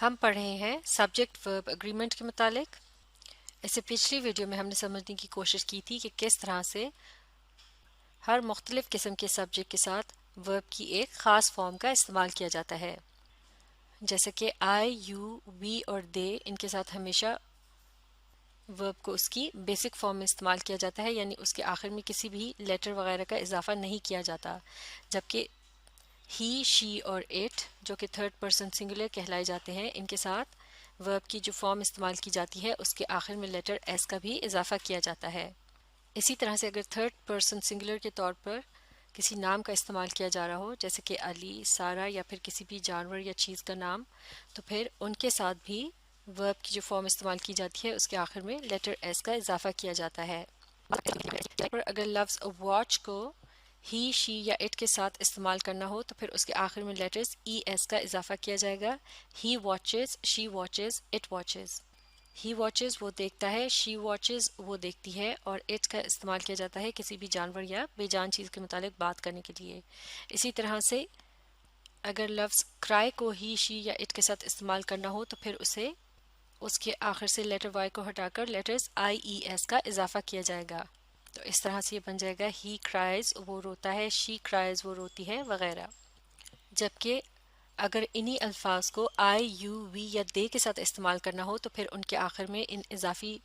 हम पढ़ रहे हैं सब्जेक्ट वर्ब एग्रीमेंट के मुतालिक। इससे पिछली वीडियो में हमने समझने की कोशिश की थी कि किस तरह से हर मुख्तलिफ किस्म के सब्जेक्ट के साथ वर्ब की एक ख़ास फॉर्म का इस्तेमाल किया जाता है। जैसे कि आई, यू, वी और दे, इनके साथ हमेशा वर्ब को उसकी बेसिक फॉर्म में इस्तेमाल किया जाता है, यानी उसके आखिर में किसी भी लेटर वगैरह का इजाफा नहीं किया जाता। जबकि ही, शी और इट, जो कि थर्ड पर्सन सिंगुलर कहलाए जाते हैं, इनके साथ वर्ब की जो फॉर्म इस्तेमाल की जाती है उसके आखिर में लेटर एस का भी इजाफा किया जाता है। इसी तरह से अगर थर्ड पर्सन सिंगुलर के तौर पर किसी नाम का इस्तेमाल किया जा रहा हो, जैसे कि अली, सारा या फिर किसी भी जानवर या चीज़ का नाम, तो फिर उनके साथ भी वर्ब की जो फॉर्म इस्तेमाल की जाती है उसके आखिर में लेटर एस का इजाफा किया जाता है। पर अगर लफ्ज़ वॉच को ही, शी या इट के साथ इस्तेमाल करना हो तो फिर उसके आखिर में लेटर्स ई एस का इजाफा किया जाएगा। He watches, she watches, it watches. He watches वो देखता है, शी वॉचेस वो देखती है, और इट का इस्तेमाल किया जाता है किसी भी जानवर या बेजान चीज़ के मुतालिक बात करने के लिए। इसी तरह से अगर लफ्ज़ क्राई को ही, शी या इट के साथ इस्तेमाल करना हो तो फिर उसे उसके आखिर से लेटर वाई को हटाकर लेटर्स आई ई एस का इजाफा किया जाएगा। तो इस तरह से ये बन जाएगा ही क्राइज वो रोता है, शी क्राइज वो रोती है, वगैरह। जबकि अगर इन्हीं अल्फाज को आई, यू, वी या दे के साथ इस्तेमाल करना हो तो फिर उनके आखिर में इन इजाफी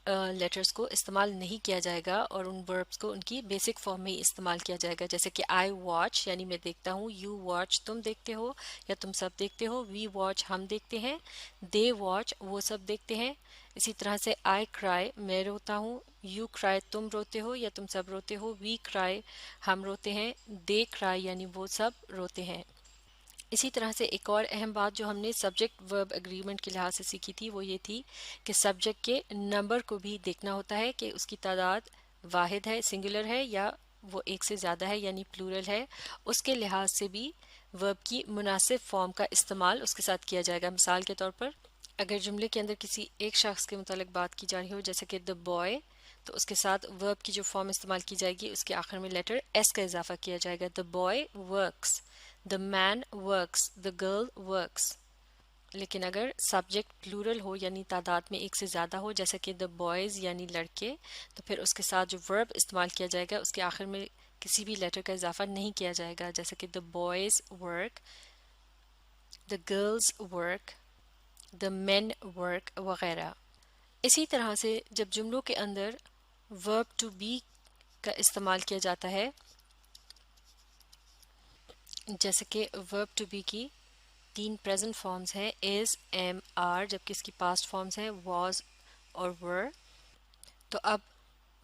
लेटर्स को इस्तेमाल नहीं किया जाएगा और उन वर्ब्स को उनकी बेसिक फॉर्म में ही इस्तेमाल किया जाएगा। जैसे कि आई वॉच यानी मैं देखता हूँ, यू वॉच तुम देखते हो या तुम सब देखते हो, वी वॉच हम देखते हैं, दे वॉच वो सब देखते हैं। इसी तरह से आई क्राई मैं रोता हूँ, यू क्राई तुम रोते हो या तुम सब रोते हो, वी क्राई हम रोते हैं, दे क्राई यानी वो सब रोते हैं। इसी तरह से एक और अहम बात जो हमने सब्जेक्ट वर्ब एग्रीमेंट के लिहाज से सीखी थी वो ये थी कि सब्जेक्ट के नंबर को भी देखना होता है कि उसकी तादाद वाहिद है, सिंगुलर है, या वो एक से ज़्यादा है यानी प्लूरल है। उसके लिहाज से भी वर्ब की मुनासिब फॉर्म का इस्तेमाल उसके साथ किया जाएगा। मिसाल के तौर पर अगर जुमले के अंदर किसी एक शख्स के मुतालिक बात की जा रही हो, जैसे कि द बॉय, तो उसके साथ वर्ब की जो फॉर्म इस्तेमाल की जाएगी उसके आखिर में लेटर एस का इजाफा किया जाएगा। The boy works, the man works, the girl works. लेकिन अगर सब्जेक्ट प्लूरल हो यानी तादाद में एक से ज़्यादा हो, जैसे कि द बॉयज़ यानी लड़के, तो फिर उसके साथ जो वर्ब इस्तेमाल किया जाएगा उसके आखिर में किसी भी लेटर का इजाफा नहीं किया जाएगा, जैसे कि the boys work, the girls work, the main work वगैरह। इसी तरह से जब जुमलों के अंदर वर्ब टू बी का इस्तेमाल किया जाता है, जैसे कि वर्ब टू बी की तीन प्रेजेंट फॉर्म्स हैं, इज, एम, आर, जबकि इसकी पास्ट फॉर्म्स हैं वॉज और वर। तो अब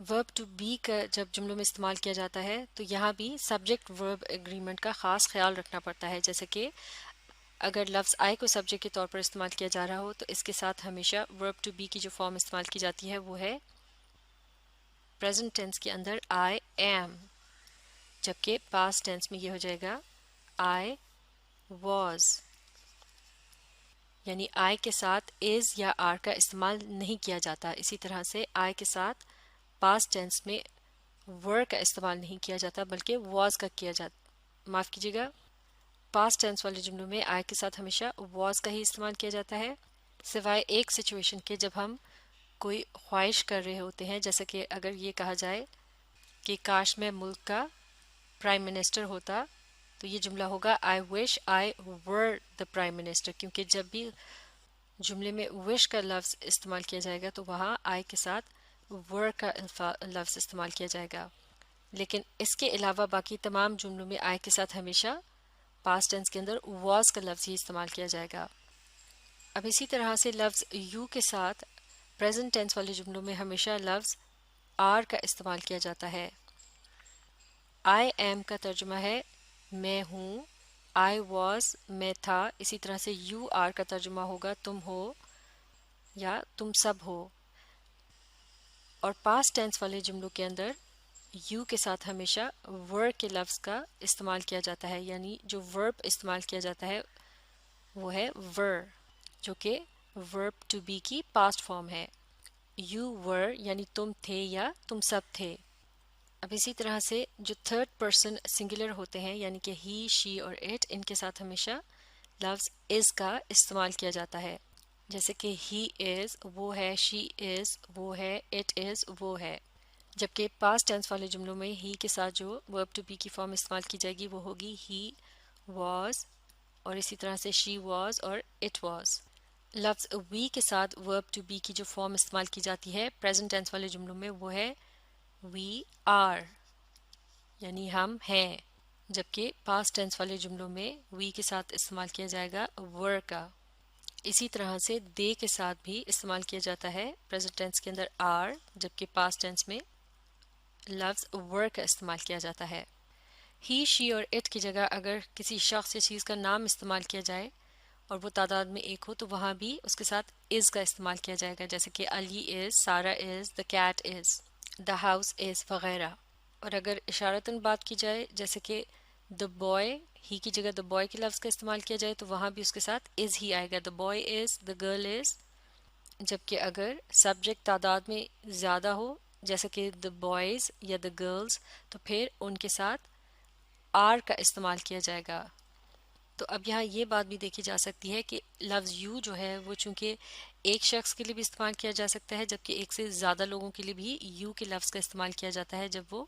वर्ब टू बी का जब जुमलों में इस्तेमाल किया जाता है तो यहाँ भी सब्जेक्ट वर्ब एग्रीमेंट का ख़ास ख्याल रखना पड़ता है। जैसे कि अगर लफ्ज़ आई को सब्जेक्ट के तौर पर इस्तेमाल किया जा रहा हो तो इसके साथ हमेशा वर्ब टू बी की जो फॉर्म इस्तेमाल की जाती है वो है प्रेजेंट टेंस के अंदर आई एम, जबकि पास्ट टेंस में ये हो जाएगा आई वॉज। यानी आई के साथ इज या आर का इस्तेमाल नहीं किया जाता। इसी तरह से आई के साथ पास्ट टेंस में वर का इस्तेमाल नहीं किया जाता बल्कि वॉज का किया जाता, माफ़ कीजिएगा, पास्ट टेंस वाले जुमलों में आई के साथ हमेशा वॉज का ही इस्तेमाल किया जाता है, सिवाय एक सिचुएशन के जब हम कोई ख्वाहिश कर रहे होते हैं। जैसे कि अगर ये कहा जाए कि काश मैं मुल्क का प्राइम मिनिस्टर होता, तो ये जुमला होगा I wish I were the prime minister, क्योंकि जब भी जुमले में विश का लफ्ज़ इस्तेमाल किया जाएगा तो वहाँ आई के साथ वर का लफ्ज़ इस्तेमाल किया जाएगा। लेकिन इसके अलावा बाकी तमाम जुमलों में आई के साथ हमेशा पास्ट टेंस के अंदर वॉज का लफ्ज़ ही इस्तेमाल किया जाएगा। अब इसी तरह से लफ्ज़ यू के साथ प्रेजेंट टेंस वाले जुमलों में हमेशा लफ्ज़ आर का इस्तेमाल किया जाता है। आई एम का तर्जुमा है मैं हूँ, आई वॉज मैं था। इसी तरह से यू आर का तर्जुमा होगा तुम हो या तुम सब हो। और पास्ट टेंस वाले जुमलों के अंदर यू के साथ हमेशा वर के लफ्ज़ का इस्तेमाल किया जाता है, यानी जो वर्ब इस्तेमाल किया जाता है वो है वर, जो कि वर्ब टू बी की पास्ट फॉर्म है। यू वर यानी तुम थे या तुम सब थे। अब इसी तरह से जो थर्ड पर्सन सिंगुलर होते हैं यानी कि ही, शी और इट, इनके साथ हमेशा لفظ از کا استعمال کیا جاتا ہے، جیسے کہ ہی از وہ ہے، شی از وہ ہے، اٹ از وہ ہے. جبکہ پاسٹ ٹینس والے جملوں میں ہی کے ساتھ جو ورب ٹو بی کی فارم استعمال کی جائے گی وہ ہوگی ہی واز، اور اسی طرح سے شی واز اور اٹ واز. لفظ وی کے ساتھ ورب ٹو بی کی جو فارم استعمال کی جاتی ہے پریزنٹ ٹینس والے جملوں میں وہ ہے وی آر، یعنی ہم ہیں. جبکہ پاسٹ ٹینس والے جملوں میں وی کے ساتھ استعمال کیا جائے گا ور کا. اسی طرح سے دے کے ساتھ بھی استعمال کیا جاتا ہے پریزنٹ ٹینس کے اندر آر، جبکہ پاسٹ ٹینس میں لفظ ور کا استعمال کیا جاتا ہے. ہی شی اور اٹ کی جگہ اگر کسی شخص یا چیز کا نام استعمال کیا جائے اور وہ تعداد میں ایک ہو تو وہاں بھی اس کے ساتھ از کا استعمال کیا جائے گا، جیسے کہ علی از، سارا از، the cat is, the house is وغیرہ. اور اگر اشارتاً بات کی جائے جیسے کہ دا بوائے، ہی کی جگہ دا بوائے کے لفظ کا استعمال کیا جائے تو وہاں بھی اس کے ساتھ از ہی آئے گا، the boy is, the girl is. جبکہ اگر سبجیکٹ تعداد میں زیادہ ہو جیسے کہ دا بوائز یا دا گرلز تو پھر ان کے ساتھ آر کا استعمال کیا جائے گا. تو اب یہاں یہ بات بھی دیکھی جا سکتی ہے کہ لفظ یو جو ہے وہ چونکہ ایک شخص کے لیے بھی استعمال کیا جا سکتا ہے، جبکہ ایک سے زیادہ لوگوں کے لیے بھی یو کے لفظ کا استعمال کیا جاتا ہے جب وہ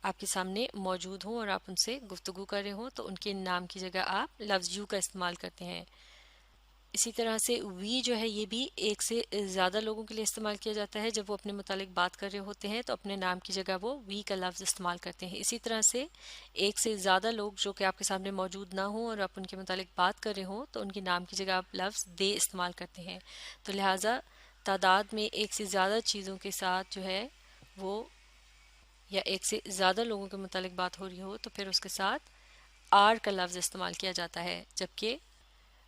آپ کے سامنے موجود ہوں اور آپ ان سے گفتگو کر رہے ہوں تو ان کے نام کی جگہ آپ لفظ یو کا استعمال کرتے ہیں. اسی طرح سے وی جو ہے یہ بھی ایک سے زیادہ لوگوں کے لیے استعمال کیا جاتا ہے، جب وہ اپنے متعلق بات کر رہے ہوتے ہیں تو اپنے نام کی جگہ وہ وی کا لفظ استعمال کرتے ہیں. اسی طرح سے ایک سے زیادہ لوگ جو کہ آپ کے سامنے موجود نہ ہوں اور آپ ان کے متعلق بات کر رہے ہوں تو ان کے نام کی جگہ آپ لفظ دے استعمال کرتے ہیں. تو لہٰذا تعداد میں ایک سے زیادہ چیزوں کے ساتھ جو ہے وہ یا ایک سے زیادہ لوگوں کے متعلق بات ہو رہی ہو تو پھر اس کے ساتھ آر کا لفظ استعمال کیا جاتا ہے. جبکہ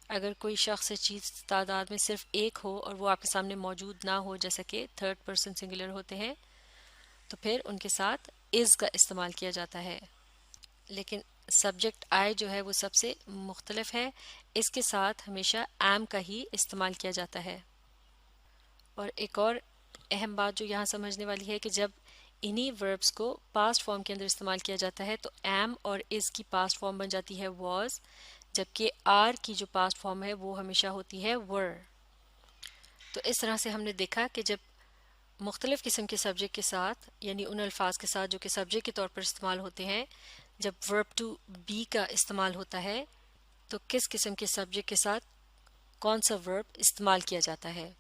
اگر کوئی شخص یا چیز تعداد میں صرف ایک ہو اور وہ آپ کے سامنے موجود نہ ہو جیسا کہ تھرڈ پرسن سنگولر ہوتے ہیں تو پھر ان کے ساتھ از کا استعمال کیا جاتا ہے. لیکن سبجیکٹ آئی جو ہے وہ سب سے مختلف ہے، اس کے ساتھ ہمیشہ ایم کا ہی استعمال کیا جاتا ہے. اور ایک اور اہم بات جو یہاں سمجھنے والی ہے کہ جب انہی وربس کو پاسٹ فارم کے اندر استعمال کیا جاتا ہے تو ایم اور از کی پاسٹ فارم بن جاتی ہے واز، جبکہ آر کی جو پاسٹ فارم ہے وہ ہمیشہ ہوتی ہے ور. تو اس طرح سے ہم نے دیکھا کہ جب مختلف قسم کے سبجیکٹ کے ساتھ یعنی ان الفاظ کے ساتھ جو کہ سبجیکٹ کے طور پر استعمال ہوتے ہیں، جب ورب ٹو بی کا استعمال ہوتا ہے تو کس قسم کے سبجیکٹ کے ساتھ کون سا ورب استعمال کیا جاتا ہے.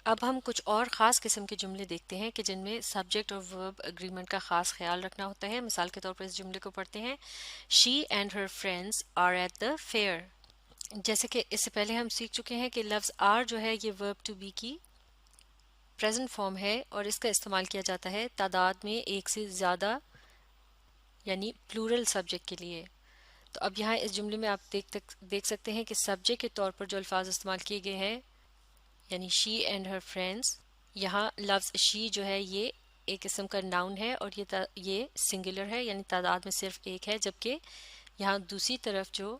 اب ہم کچھ اور خاص قسم کے جملے دیکھتے ہیں کہ جن میں سبجیکٹ اور ورب اگریمنٹ کا خاص خیال رکھنا ہوتا ہے. مثال کے طور پر اس جملے کو پڑھتے ہیں، she and her friends are at the fair. جیسے کہ اس سے پہلے ہم سیکھ چکے ہیں کہ لفظ آر جو ہے یہ ورب ٹو بی کی پریزنٹ فارم ہے اور اس کا استعمال کیا جاتا ہے تعداد میں ایک سے زیادہ یعنی پلورل سبجیکٹ کے لیے. تو اب یہاں اس جملے میں آپ دیکھ سکتے ہیں کہ سبجیکٹ کے طور پر جو الفاظ استعمال کیے گئے ہیں یعنی شی اینڈ ہر فرینڈس، یہاں لفظ شی جو ہے یہ ایک قسم کا ناؤن ہے اور یہ سنگولر ہے یعنی تعداد میں صرف ایک ہے، جبکہ یہاں دوسری طرف جو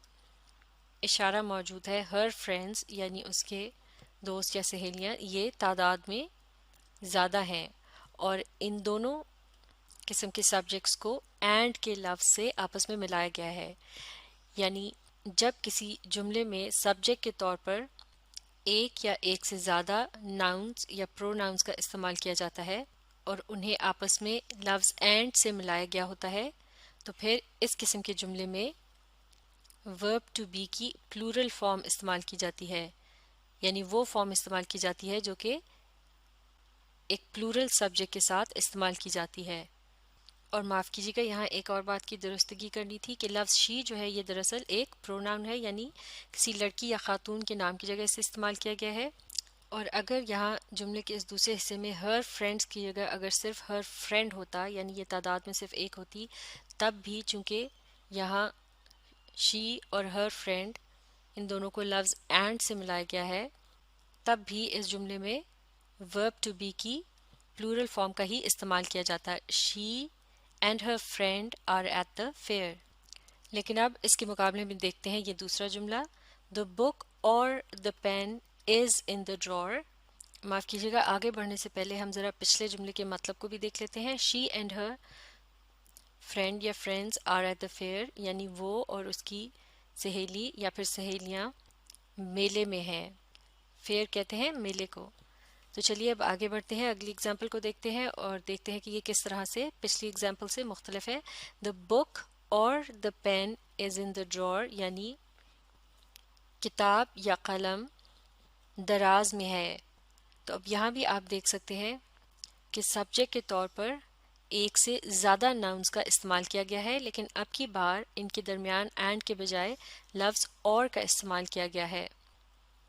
اشارہ موجود ہے ہر فرینڈس یعنی اس کے دوست یا سہیلیاں یہ تعداد میں زیادہ ہیں اور ان دونوں قسم کے سبجیکٹس کو اینڈ کے لفظ سے آپس میں ملایا گیا ہے. یعنی جب کسی جملے میں سبجیکٹ کے طور پر ایک یا ایک سے زیادہ ناؤنس یا پرو ناؤنس کا استعمال کیا جاتا ہے اور انہیں آپس میں لفظ اینڈ سے ملایا گیا ہوتا ہے تو پھر اس قسم کے جملے میں ورب ٹو بی کی پلورل فارم استعمال کی جاتی ہے، یعنی وہ فارم استعمال کی جاتی ہے جو کہ ایک پلورل سبجیکٹ کے ساتھ استعمال کی جاتی ہے. اور معاف کیجیے گا یہاں ایک اور بات کی درستگی کرنی تھی کہ لفظ شی جو ہے یہ دراصل ایک پروناؤن ہے یعنی کسی لڑکی یا خاتون کے نام کی جگہ سے استعمال کیا گیا ہے. اور اگر یہاں جملے کے اس دوسرے حصے میں ہر فرینڈس کی جگہ اگر صرف ہر فرینڈ ہوتا یعنی یہ تعداد میں صرف ایک ہوتی تب بھی چونکہ یہاں شی اور ہر فرینڈ ان دونوں کو لفظ اینڈ سے ملایا گیا ہے تب بھی اس جملے میں ورب ٹو بی کی پلورل فارم کا ہی استعمال کیا جاتا ہے، she and her friend are at the fair. لیکن اب اس کے مقابلے میں دیکھتے ہیں یہ دوسرا جملہ، دا بک اور دا pain is in the drawer. معاف کیجیے گا آگے بڑھنے سے پہلے ہم ذرا پچھلے جملے کے مطلب کو بھی دیکھ لیتے ہیں. شی اینڈ ہر فرینڈ یا friends are at the fair یعنی وہ اور اس کی सहेली या फिर सहेलियाँ मेले में हैं। फेयर कहते हैं मेले को। तो चलिए अब आगे बढ़ते हैं, अगली एग्जाम्पल को देखते हैं और देखते हैं कि ये किस तरह से पिछली एग्जाम्पल से मुख्तलिफ है। द बुक और the pen is in the drawer, यानी किताब या कलम दराज में है। तो अब यहाँ भी आप देख सकते हैं कि सब्जेक्ट के तौर पर एक से ज़्यादा नाउन्स का इस्तेमाल किया गया है, लेकिन अब की बार इनके दरमियान एंड के बजाय लफ्ज़ और का इस्तेमाल किया गया है।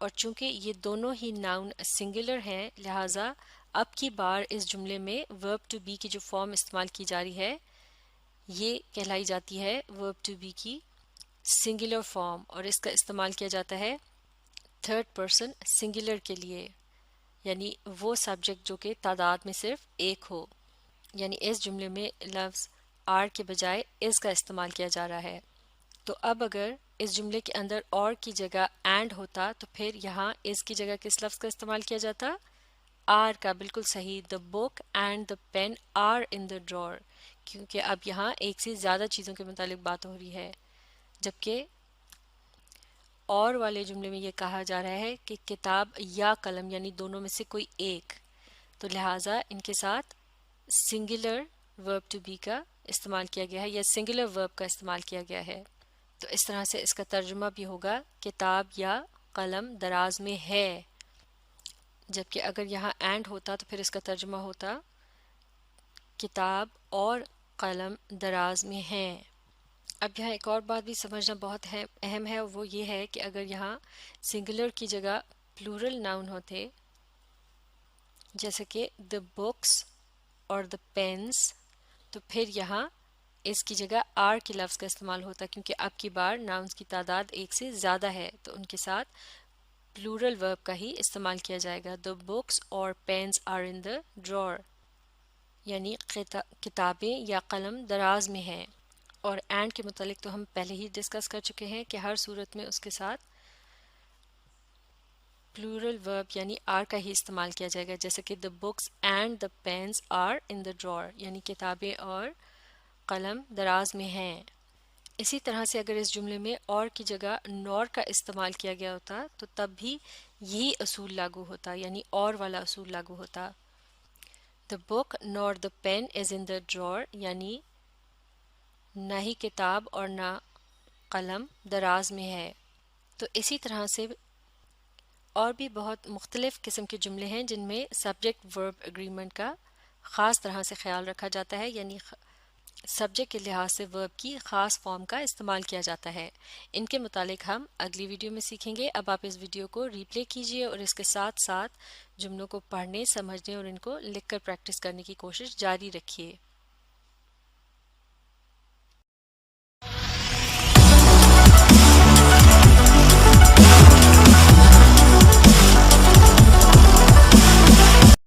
और चूंकि ये दोनों ही नाउन सिंगुलर हैं, लिहाजा अब की बार इस जुमले में वर्ब टू बी की जो फॉर्म इस्तेमाल की जा रही है ये कहलाई जाती है वर्ब टू बी की सिंगुलर फॉर्म, और इसका इस्तेमाल किया जाता है थर्ड पर्सन सिंगुलर के लिए, यानी वो सब्जेक्ट जो कि तादाद में सिर्फ एक हो। यानी इस जुमले में लफ्ज़ आर के बजाय इस का इस्तेमाल किया जा रहा है। तो अब अगर इस जुमले के अंदर और की जगह एंड होता तो फिर यहाँ इस की जगह किस लफ्ज़ का इस्तेमाल किया जाता? आर का। बिल्कुल सही। The book and the pen are in the drawer, क्योंकि अब यहाँ एक से ज़्यादा चीज़ों के मुतालिक बात हो रही है, जबकि और वाले जुमले में ये कहा जा रहा है कि किताब या कलम, यानी दोनों में से कोई एक। तो लिहाजा इनके साथ सिंगुलर वर्ब टू बी का इस्तेमाल किया गया है या सिंगुलर वर्ब का इस्तेमाल किया गया है। तो इस तरह से इसका तर्जुमा भी होगा किताब या कलम दराज में है, जबकि अगर यहाँ एंड होता तो फिर इसका तर्जुमा होता किताब और कलम दराज में हैं। अब यहाँ एक और बात भी समझना बहुत अहम है, और वो ये है कि अगर यहाँ सिंगुलर की जगह प्लूरल नाउन होते, जैसे कि द बुक्स और द पेन्स, तो फिर यहाँ इसकी जगह आर के लफ्ज़ का इस्तेमाल होता, क्योंकि अब की बार नाउन्स की तादाद एक से ज़्यादा है, तो उनके साथ प्लूरल वर्ब का ही इस्तेमाल किया जाएगा। द बुक्स और pens are in the drawer, यानी किताबें या कलम दराज में हैं। और एंड के मुतालिक तो हम पहले ही डिस्कस कर चुके हैं कि हर सूरत में उसके साथ प्लूरल वर्ब यानी आर का ही इस्तेमाल किया जाएगा, जैसे कि the books and the pens are in the drawer, यानी किताबें और कलम दराज में हैं। इसी तरह से अगर इस जुमले में और की जगह नॉर का इस्तेमाल किया गया होता तो तब भी यही असूल लागू होता, यानी और वाला असूल लागू होता। The book nor the pen is in the drawer, यानी ना ही किताब और ना कलम दराज में है। तो इसी तरह से और भी बहुत मुख्तलिफ किस्म के जुमले हैं जिनमें सब्जेक्ट वर्ब एग्रीमेंट का ख़ास तरह से ख्याल रखा जाता है, यानी सब्जेक्ट के लिहाज से वर्ब की ख़ास फॉर्म का इस्तेमाल किया जाता है। इनके मुतालिक हम अगली वीडियो में सीखेंगे। अब आप इस वीडियो को रीप्ले कीजिए और इसके साथ साथ जुमलों को पढ़ने, समझने और इनको लिखकर प्रैक्टिस करने की कोशिश जारी रखिए।